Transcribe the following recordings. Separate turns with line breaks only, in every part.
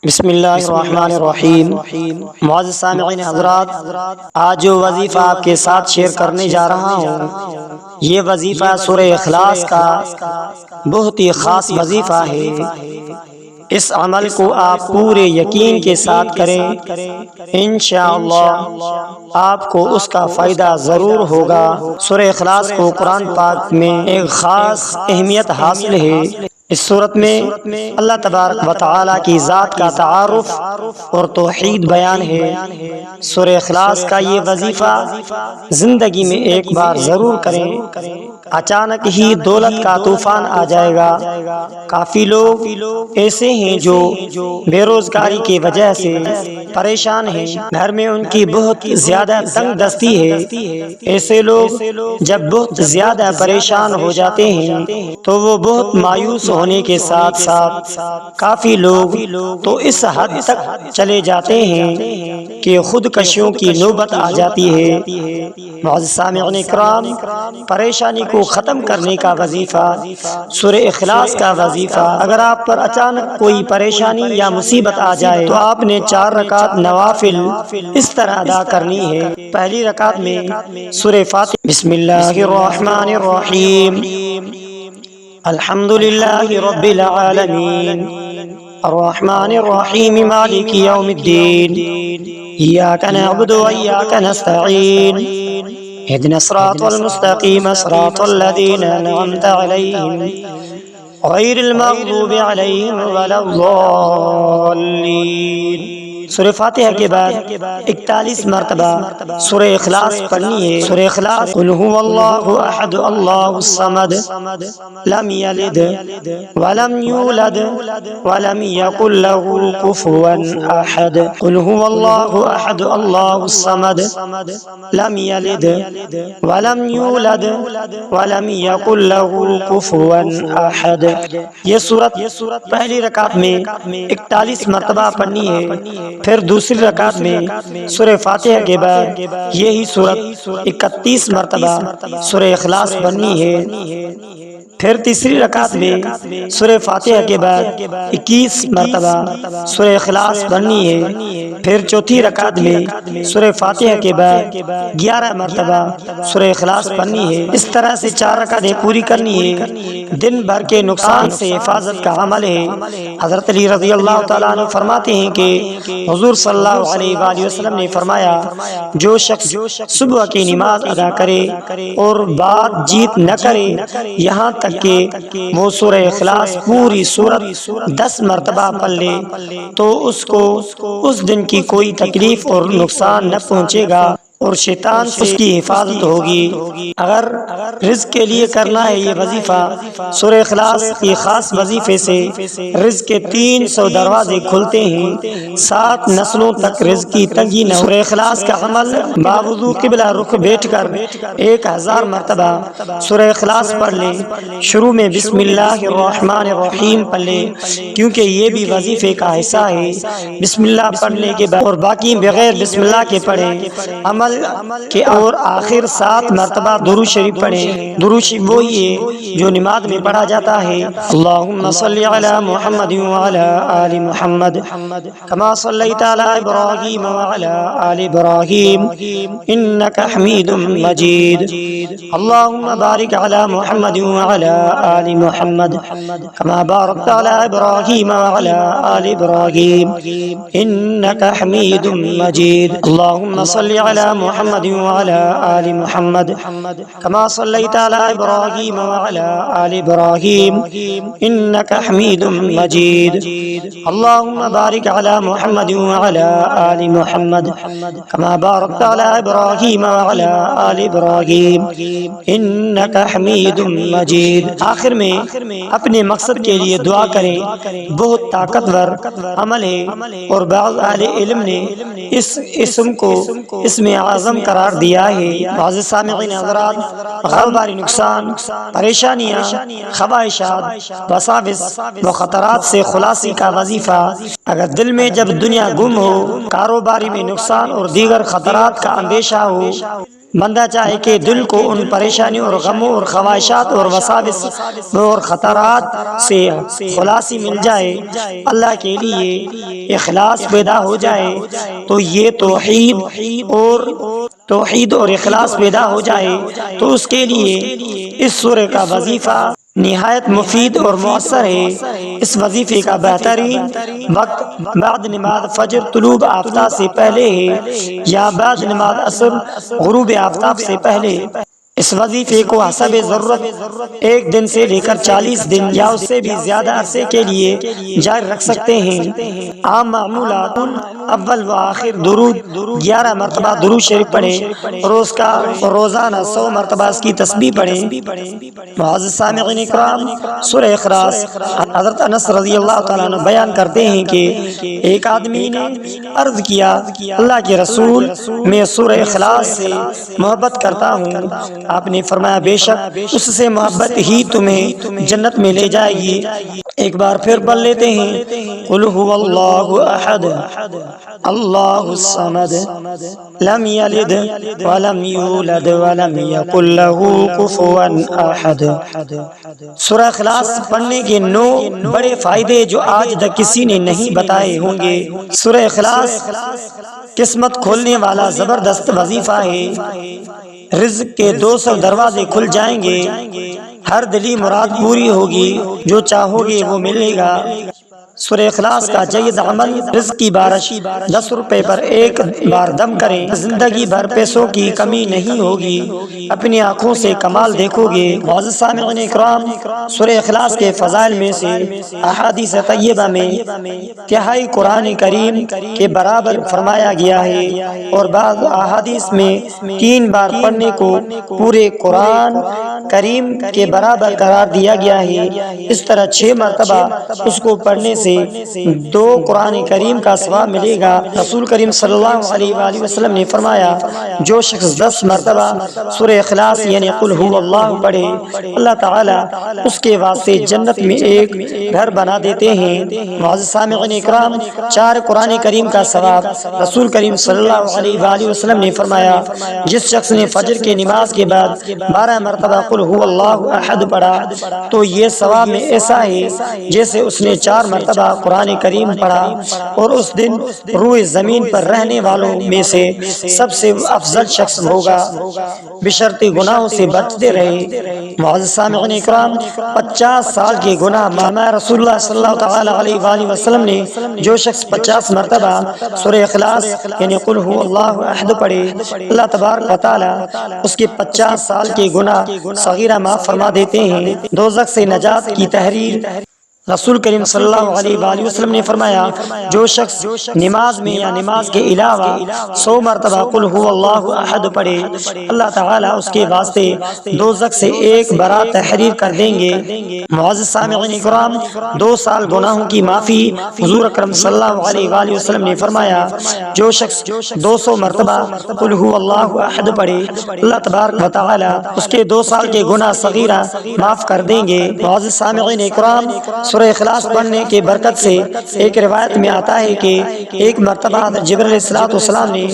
بسم اللہ الرحمن الرحیم۔ معزز سامعین حضرات، آج جو وظیفہ آپ کے ساتھ شیئر کرنے جا رہا ہوں، یہ وظیفہ سورہ اخلاص کا بہت ہی خاص وظیفہ ہے۔ اس عمل کو آپ پورے یقین کے ساتھ کریں، انشاءاللہ آپ کو اس کا فائدہ ضرور ہوگا۔ سورہ اخلاص کو قرآن پاک میں ایک خاص اہمیت حاصل ہے۔ اس صورت میں اللہ تبارک و تعالی کی ذات کا تعارف اور توحید بیان ہے۔ سورہ اخلاص کا یہ وظیفہ زندگی میں ایک بار ضرور کریں، اچانک ہی دولت کا طوفان آ جائے گا۔ کافی لوگ ایسے ہیں جو بے روزگاری کی وجہ سے پریشان ہیں، گھر میں ان کی بہت زیادہ تنگ دستی ہے۔ ایسے لوگ جب بہت زیادہ پریشان ہو جاتے ہیں تو وہ بہت مایوس ہونے کے ساتھ ساتھ کافی لوگ تو اس حد تک چلے جاتے ہیں کہ خودکشیوں کی نوبت آ جاتی ہے۔ معزز سامعین اکرام، پریشانی کو ختم کرنے کا وظیفہ سورہ اخلاص کا وظیفہ، اگر آپ پر اچانک کوئی پریشانی یا مصیبت آ جائے تو آپ نے 4 رکعت نوافل اس طرح ادا کرنی ہے۔ پہلی رکعت میں سورہ فاتحہ، بسم اللہ الرحمن الرحیم، الحمدللہ رب العالمین، الرحمن الرحیم، مالک یوم الدین، ایاک نعبد و ایاک نستعین، اهدنا الصراط المستقیم، صراط الذین انعمت علیہم غیر المغضوب علیہم ولا الضالین۔ سورہ فاتحہ کے بعد 41 مرتبہ سورہ اخلاص پڑھنی ہے۔ سورہ اخلاص، قل هو اللہ احد اللہ الصمد لم یلد ولم یولد ولم یکن له کفوا احد، قل هو اللہ احد اللہ الصمد لم یلد ولم یولد ولم یکن له کفوا احد۔ یہ سورت پہلی رکعت میں 41 مرتبہ پڑھنی ہے۔ پھر دوسری رکعت میں سورہ فاتحہ کے بعد یہی سورت 31 مرتبہ سورہ اخلاص پڑھنی ہے۔ پھر تیسری رکعت میں سورہ فاتحہ کے بعد 21 مرتبہ سورہ اخلاص پڑھنی ہے۔ پھر چوتھی رکعت میں سورہ فاتحہ کے بعد 11 مرتبہ سورہ اخلاص پڑھنی ہے۔ اس طرح سے 4 رکعتیں پوری کرنی ہے۔ دن بھر کے نقصان سے حفاظت کا عمل ہے۔ حضرت علی رضی اللہ تعالیٰ عنہ فرماتے ہیں کہ حضور صلی اللہ علیہ وآلہ وسلم نے فرمایا، جو شخص صبح کی نماز ادا کرے اور بات چیت نہ کرے یہاں تک کہ وہ سورہ اخلاص پوری سورت 10 مرتبہ پڑھ لے تو اس کو اس دن کی کوئی تکلیف اور نقصان نہ پہنچے گا اور شیطان سے اس کی حفاظت ہوگی۔ اگر رزق کے لیے کرنا ہے یہ وظیفہ، سورہ اخلاص کی خاص وظیفے سے رزق کے 300 دروازے کھلتے ہیں، 7 نسلوں تک رزق کی تنگی نہ ہو۔ سورہ اخلاص کا عمل باوضو قبلہ رخ بیٹھ کر 1000 مرتبہ سورہ اخلاص پڑھ لے۔ شروع میں بسم اللہ الرحمن الرحیم پڑھ لے، کیونکہ یہ بھی وظیفے کا حصہ ہے۔ بسم اللہ پڑھنے کے بعد اور باقی بغیر بسم اللہ کے پڑھیں۔ عمل کے اور آخر 7 مرتبہ درود شریف پڑھیں۔ درود شریف وہی ہے جو نماز میں پڑھا جاتا ہے، اللہم صلی علی محمد وعلی آل محمد کما صلیت علی ابراہیم وعلی آل ابراہیم انک حمید مجید، اللہم بارک علی محمد وعلی آل محمد کما بارکت علی ابراہیم وعلی آل ابراہیم انک حمید مجید، اللہم صلی علی محمد وعلی آل محمد کما صلیت علی ابراہیم وعلی آل ابراہیم انک حمید مجید، اللہم بارک علی محمد وعلی آل محمد کما بارکت علی ابراہیم وعلی آل ابراہیم انک حمید مجید۔ آخر میں اپنے مقصد کے لیے دعا کریں۔ بہت طاقتور عمل ہے اور بعض اہل علم نے اس اسم کو اسم اعظم قرار دیا ہے۔ معزز سامعین حضرات، غرباری نقصان، پریشانیاں، خواہشات، وساوس و خطرات سے خلاصی کا وظیفہ، اگر دل میں جب دنیا گم ہو، کاروباری میں نقصان اور دیگر خطرات کا اندیشہ ہو، بندہ چاہے کہ دل کو ان پریشانیوں اور غموں اور خواہشات اور وساوس اور خطرات سے خلاصی مل جائے، اللہ کے لیے اخلاص پیدا ہو جائے، تو یہ توحید اور اخلاص پیدا ہو جائے تو اس کے لیے اس سورہ کا وظیفہ نہایت مفید اور مؤثر ہے۔ اس وظیفے کا بہترین وقت بعد نماز فجر طلوع آفتاب سے پہلے ہے یا بعد نماز عصر غروب آفتاب سے پہلے۔ اس وظیفے کو حسب ضرورت 1 دن سے لے کر 40 دن یا اس سے بھی زیادہ عرصے کے لیے جاری رکھ سکتے ہیں۔ عام معمولات: اول و آخر درود 11 مرتبہ درود شریف پڑھیں، روزانہ 100 مرتبہ اس کی تسبیح پڑھیں۔ معزز سامعین اکرام، سورہ اخلاص، حضرت انس رضی اللہ تعالیٰ عنہ بیان کرتے ہیں کہ ایک آدمی نے عرض کیا، اللہ کے رسول، میں سورہ اخلاص سے محبت کرتا ہوں۔ آپ نے فرمایا، بے شک اس سے محبت ہی تمہیں جنت میں لے جائے گی۔ ایک بار پھر پڑھ لیتے ہیں، قل هو اللہ احد اللہ الصمد لم یلد ولم یولد ولم یکن لہ کفوا احد۔ سورہ اخلاص پڑھنے کے 9 بڑے فائدے جو آج تک کسی نے نہیں بتائے ہوں گے۔ سورہ اخلاص قسمت کھولنے والا زبردست وظیفہ ہے۔ رزق کے 200 دروازے کھل جائیں گے، ہر دلی مراد پوری ہوگی، جو چاہو گے وہ ملے گا۔ سورہ اخلاص کا جید عمل: رزق کی بارش 10 روپے پر ایک بار دم کریں، زندگی بھر پیسوں کی کمی نہیں ہوگی، اپنی آنکھوں سے کمال دیکھو گے۔ معزز سامعین اکرام، سورہ اخلاص کے فضائل میں سے احادیث طیبہ میں تہائی قرآن کریم کے برابر فرمایا گیا ہے، اور بعض احادیث میں 3 بار پڑھنے کو پورے قرآن کریم کے برابر قرار دیا گیا ہے۔ اس طرح 6 مرتبہ اس کو پڑھنے سے 2 قرآن کریم کا ثواب ملے گا۔ رسول کریم صلی اللہ علیہ وآلہ وسلم نے فرمایا، جو شخص 10 مرتبہ سورہ اخلاص یعنی قل هو اللہ پڑھے، اللہ تعالیٰ اس کے واسطے جنت میں ایک گھر بنا دیتے ہیں۔ معزز سامعین اکرام، 4 قرآن کریم کا ثواب: رسول کریم صلی اللہ علیہ وآلہ وسلم نے فرمایا، جس شخص نے فجر کی نماز کے بعد 12 مرتبہ قل هو اللہ احد پڑھا تو یہ ثواب میں ایسا ہے جیسے اس نے 4 مرتبہ قرآن کریم پڑھا، اور اس دن روئے زمین پر رہنے والوں میں سے سب سے افضل شخص ہوگا، بشرطِ گناہوں سے بچتے رہے۔ معزز سامعین اکرام، 50 سال کے گناہ معاف۔ رسول اللہ صلی اللہ تعالی علیہ وآلہ وسلم نے جو شخص 50 مرتبہ سورہ اخلاص یعنی قل هو اللہ احد پڑھے، اللہ تبارک و تعالی اس کے 50 سال کے گناہ صغیرہ معاف فرما دیتے ہیں۔ دوزخ سے نجات کی تحریر: رسول کریم صلی اللہ علیہ وآلہ وسلم نے فرمایا، جو شخص نماز میں یا نماز کے علاوہ 100 مرتبہ قل هو اللہ احد پڑھے، اللہ تعالیٰ اس کے واسطے دوزخ سے ایک برات تحریر کر دیں گے۔ معزز سامعین اکرام، 2 سال گناہوں کی معافی: حضور اکرم صلی اللہ علیہ وآلہ وسلم نے فرمایا، جو شخص 200 مرتبہ قل هو اللہ احد پڑھے، اللہ تبارک و تعالیٰ اس کے 2 سال کے گناہ صغیرہ معاف کر دیں گے۔ معزز سامعین اکرام، سورہ اخلاص پڑھنے کے برکت سے ایک روایت میں آتا ہے کہ ایک مرتبہ جبرائیل علیہ السلام نے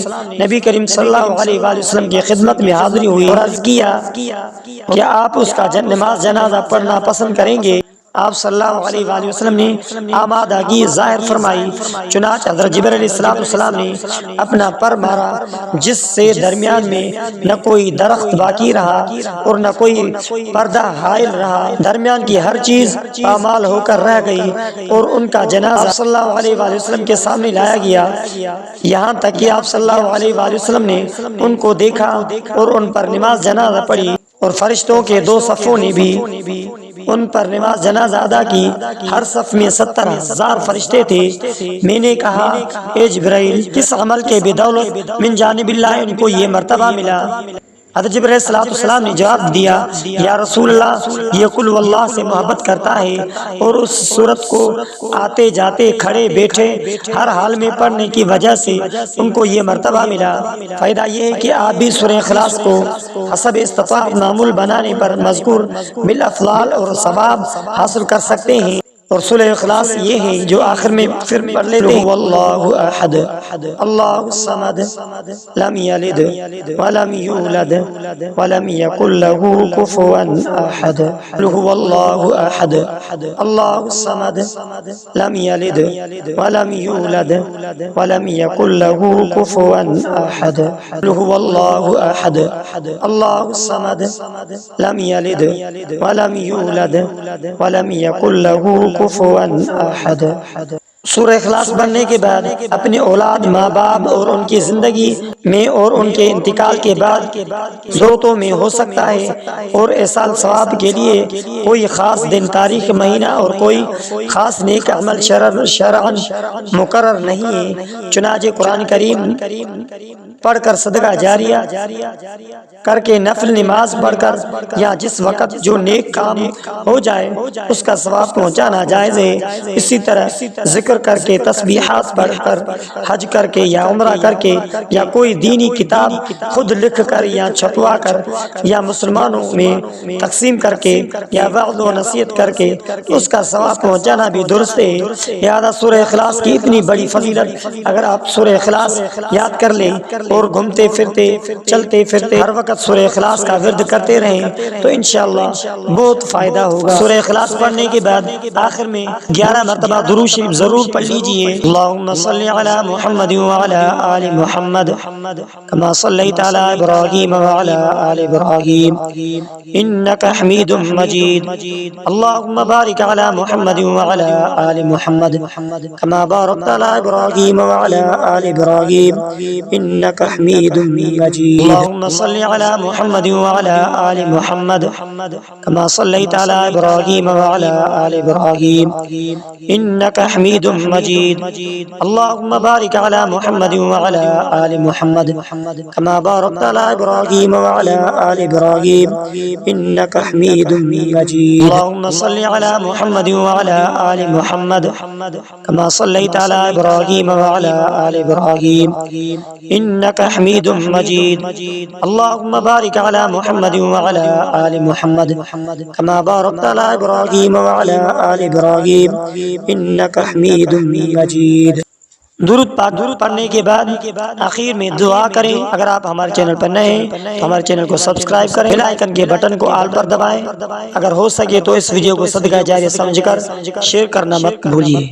نبی کریم صلی اللہ علیہ وآلہ وسلم کی خدمت میں حاضری ہوئی اور عرض کیا کہ آپ اس کا نماز جنازہ پڑھنا پسند کریں گے؟ آپ صلی اللہ علیہ وآلہ وسلم نے آمادگی ظاہر فرمائی، چنانچہ حضرت جبرائیل علیہ السلام نے اپنا پر مارا، جس سے درمیان میں نہ کوئی درخت باقی رہا اور نہ کوئی پردہ حائل رہا، درمیان کی ہر چیز پامال ہو کر رہ گئی، اور ان کا جنازہ صلی اللہ علیہ وآلہ وسلم کے سامنے لایا گیا، یہاں تک کہ آپ صلی اللہ علیہ وآلہ وسلم نے ان کو دیکھا اور ان پر نماز جنازہ پڑھی، اور فرشتوں کے 2 صفوں نے بھی ان پر نماز جنازہ ادا کی۔ ہر صف میں 70,000 فرشتے تھے۔ میں نے کہا، اے جبرائیل، کس عمل کے بدولت من جانب اللہ ان کو یہ مرتبہ ملا؟ حضرت جبرائیل علیہ السلام نے جواب دیا، یا رسول اللہ، یہ قل واللہ سے محبت کرتا ہے، اور اس سورت کو آتے جاتے کھڑے بیٹھے ہر حال میں پڑھنے کی وجہ سے ان کو یہ مرتبہ ملا۔ فائدہ یہ ہے کہ آپ بھی سورہ اخلاص کو حسب استطاعت معمول بنانے پر مذکور بالافضال اور ثواب حاصل کر سکتے ہیں۔ اور سورہ اخلاص یہ ہے جو آخر میں پھر پڑھ لیتے ہیں واللہ احد اللہ الصمد لم یلد ولم یولد ولم یکن له کفوا احد هو اللہ احد اللہ الصمد لم یلد ولم یولد ولم یکن له کفوا احد هو اللہ احد اللہ الصمد لم یلد ولم یولد ولم یکن له کفوا احد۔ سورہ اخلاص پڑھنے کے بعد اپنے اولاد، ماں باپ اور ان کی زندگی میں اور ان کے انتقال کے بعد ضرورتوں میں ہو سکتا ہے، اور ایصال ثواب کے لیے کوئی خاص دن، تاریخ، مہینہ اور کوئی خاص نیک عمل شرعاً مقرر نہیں ہے، چنانچہ قرآن کریم پڑھ کر، صدقہ جاریہ کر کے، نفل نماز پڑھ کر، یا جس وقت جو نیک کام ہو جائے اس کا ثواب پہنچانا جائز ہے۔ اسی طرح ذکر کر کے، تسبیحات پڑھ کر، حج کر کے یا عمرہ کر کے، یا کوئی دینی کتاب خود لکھ کر یا چھپوا کر یا مسلمانوں میں تقسیم کر کے یا وعظ و نصیحت کر کے اس کا ثواب پہنچانا بھی درست ہے۔ لہذا سورہ اخلاص کی اتنی بڑی فضیلت اگر آپ سورہ اخلاص یاد کر لیں اور گھومتے پھرتے، چلتے پھرتے ہر وقت سورہ اخلاص کا ورد کرتے رہیں تو انشاءاللہ بہت فائدہ ہوگا۔ سورہ اخلاص پڑھنے کے بعد آخر میں 11 مرتبہ درود شریف ضرور پڑھ لیجئے۔ اللہم صلی علی محمد وعلی آل محمد کما صلیت علی ابراہیم وعلی آل ابراہیم انک حمید مجید۔ اللہم بارک علی محمد وعلی آل محمد کما بارکت علی ابراہیم وعلی آل ابراہیم انک حمید مجید۔ اللہم صلی علی محمد وعلی آل محمد کما صلیت علی ابراہیم وعلی آل ابراہیم انک حمید مجید۔ اللہم بارک علی محمد وعلی آل محمد کما بارکت علی ابراہیم وعلی آل ابراہیم انک حمید مجید۔ اللہم صلی علی محمد وعلی آل محمد کما صلیت علی ابراہیم وعلی آل ابراہیم انک حمید مجید۔ اللہم بارک علی محمد وعلی آل محمد کما بارکت علی ابراہیم وعلی آل ابراہیم انک حمید مجید۔ درود پاک پڑھنے کے بعد آخر میں دعا کریں۔ اگر آپ ہمارے چینل پر نئے ہیں تو ہمارے چینل کو سبسکرائب کریں، بیل آئیکن کے بٹن کو آل پر دبائیں۔ اگر ہو سکے تو اس ویڈیو کو صدقہ جاریہ سمجھ کر شیئر کرنا مت بھولیے۔